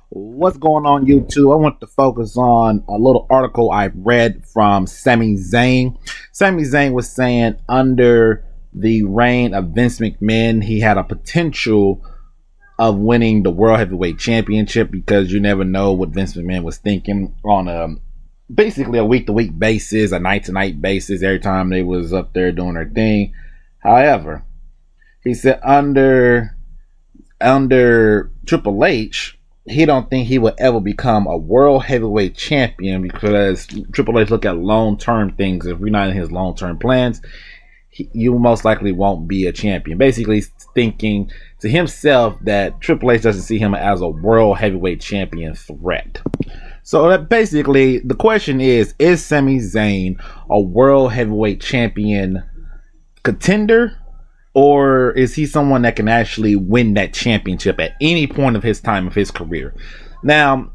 What's going on YouTube? I want to focus on a little article I read from Sami Zayn. Sami Zayn was saying under the reign of Vince McMahon, he had a potential of winning the World Heavyweight Championship because you never know what Vince McMahon was thinking on basically a week-to-week basis, a night-to-night basis, every time they was up there doing their thing. However, he said under Triple H, he don't think he would ever become a world heavyweight champion because Triple H look at long-term things. If we're not in his long-term plans, you most likely won't be a champion. Basically thinking to himself that Triple H doesn't see him as a world heavyweight champion threat. So that basically the question is Sami Zayn a world heavyweight champion contender? Or is he someone that can actually win that championship at any point of his time of his career? Now,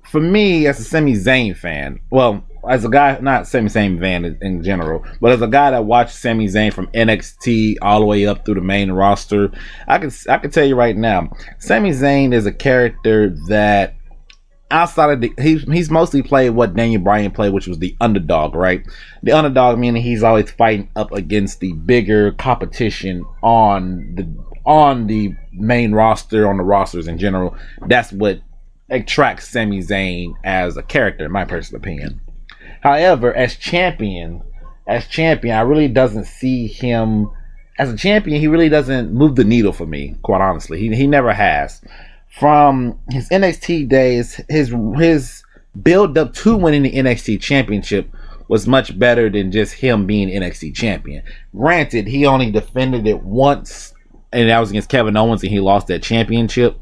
for me, as a Sami Zayn fan, well, as a guy, not Sami Zayn fan in general, but as a guy that watched Sami Zayn from NXT all the way up through the main roster, I can tell you right now, Sami Zayn is a character that outside of he's mostly played what Daniel Bryan played, which was the underdog, right? The underdog meaning he's always fighting up against the bigger competition on the main roster, on the rosters in general. That's what attracts Sami Zayn as a character, in my personal opinion. However, as champion, I really doesn't see him as a champion. He really doesn't move the needle for me, quite honestly. He never has. From his NXT days, his build up to winning the NXT championship was much better than just him being NXT champion. Granted, he only defended it once, and that was against Kevin Owens, and he lost that championship.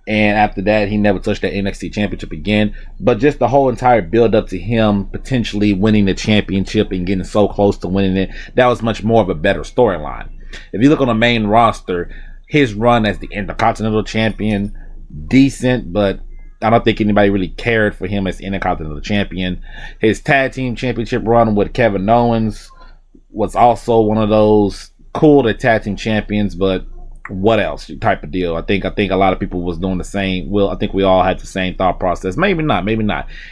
And after that, he never touched that NXT championship again. But just the whole entire build up to him potentially winning the championship and getting so close to winning it, that was much more of a better storyline. If you look on the main roster, his run as the Intercontinental Champion, decent, but I don't think anybody really cared for him as Intercontinental Champion. His Tag Team Championship run with Kevin Owens was also one of those cool to Tag Team Champions, but what else type of deal. I think a lot of people was doing the same. Well, I think we all had the same thought process. Maybe not.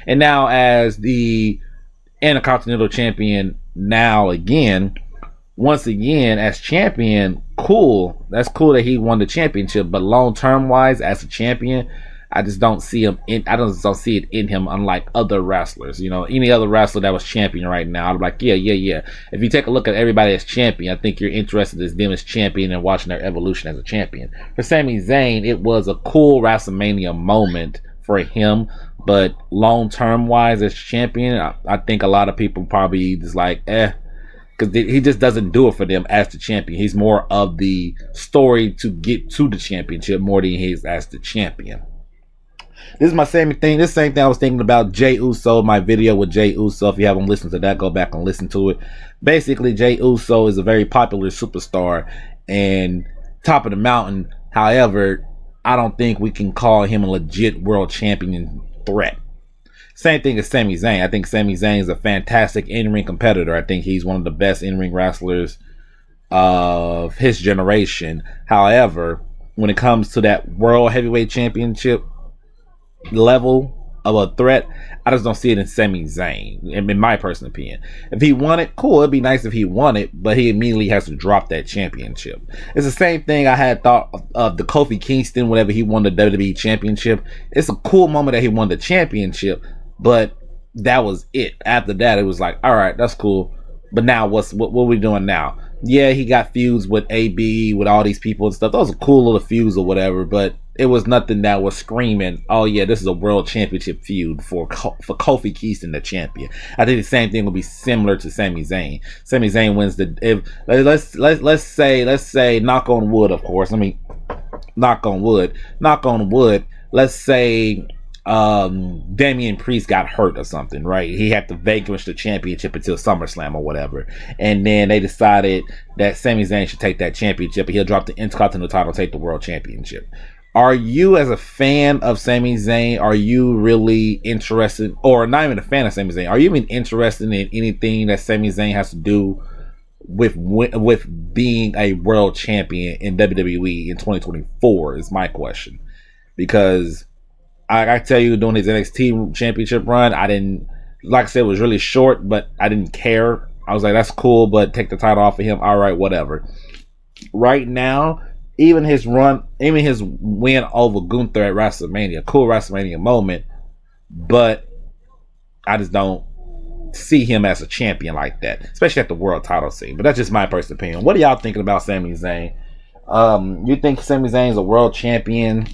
And now as the Intercontinental Champion, once again as champion, cool. That's cool that he won the championship, but long term wise as a champion, I just don't see him in. I don't see it in him. Unlike other wrestlers, any other wrestler that was champion right now, I'd be like, yeah. If you take a look at everybody as champion, I think you're interested in them as champion and watching their evolution as a champion. For Sami Zayn, it was a cool WrestleMania moment for him, but long term wise as champion, I think a lot of people probably just like, because he just doesn't do it for them as the champion. He's more of the story to get to the championship more than he is as the champion. This is my same thing. This same thing I was thinking about Jey Uso, my video with Jey Uso. If you haven't listened to that, go back and listen to it. Basically, Jey Uso is a very popular superstar and top of the mountain. However, I don't think we can call him a legit world champion threat. Same thing as Sami Zayn. I think Sami Zayn is a fantastic in-ring competitor. I think he's one of the best in-ring wrestlers of his generation. However, when it comes to that World Heavyweight Championship level of a threat, I just don't see it in Sami Zayn, in my personal opinion. If he won it, cool. It'd be nice if he won it, but he immediately has to drop that championship. It's the same thing I had thought of the Kofi Kingston whenever he won the WWE Championship. It's a cool moment that he won the championship, but that was it. After that, it was like, all right, that's cool. But now what are we doing now? Yeah, he got feuds with AB, with all these people and stuff. Those are cool little feuds or whatever, but it was nothing that was screaming, oh yeah, this is a world championship feud for Kofi Kingston, the champion. I think the same thing will be similar to Sami Zayn. Sami Zayn wins let's say knock on wood, of course. Knock on wood. Let's say Damian Priest got hurt or something, right? He had to vanquish the championship until SummerSlam or whatever, and then they decided that Sami Zayn should take that championship and he'll drop the Intercontinental title, take the world championship. Are you, as a fan of Sami Zayn, are you really interested, or not even a fan of Sami Zayn, are you even interested in anything that Sami Zayn has to do with being a world champion in WWE in 2024 is my question. Because I tell you, doing his NXT championship run, I didn't, like I said, it was really short, but I didn't care. I was like, that's cool, but take the title off of him. All right, whatever. Right now, even his win over Gunther at WrestleMania, cool WrestleMania moment, but I just don't see him as a champion like that, especially at the world title scene. But that's just my personal opinion. What are y'all thinking about Sami Zayn? You think Sami Zayn is a world champion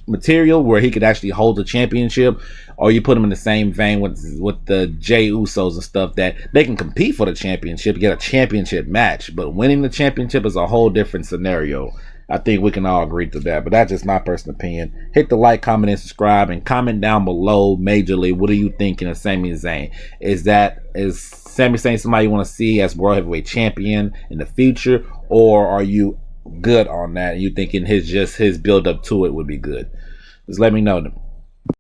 material where he could actually hold the championship, or you put him in the same vein with the Jey Usos and stuff, that they can compete for the championship, get a championship match, but winning the championship is a whole different scenario. I think we can all agree to that, but that's just my personal opinion. Hit the like, comment, and subscribe, and comment down below majorly, what are you thinking of Sami Zayn? Is Sami Zayn somebody you want to see as world heavyweight champion in the future, or are you good on that and you thinking his build up to it would be good? Just let me know.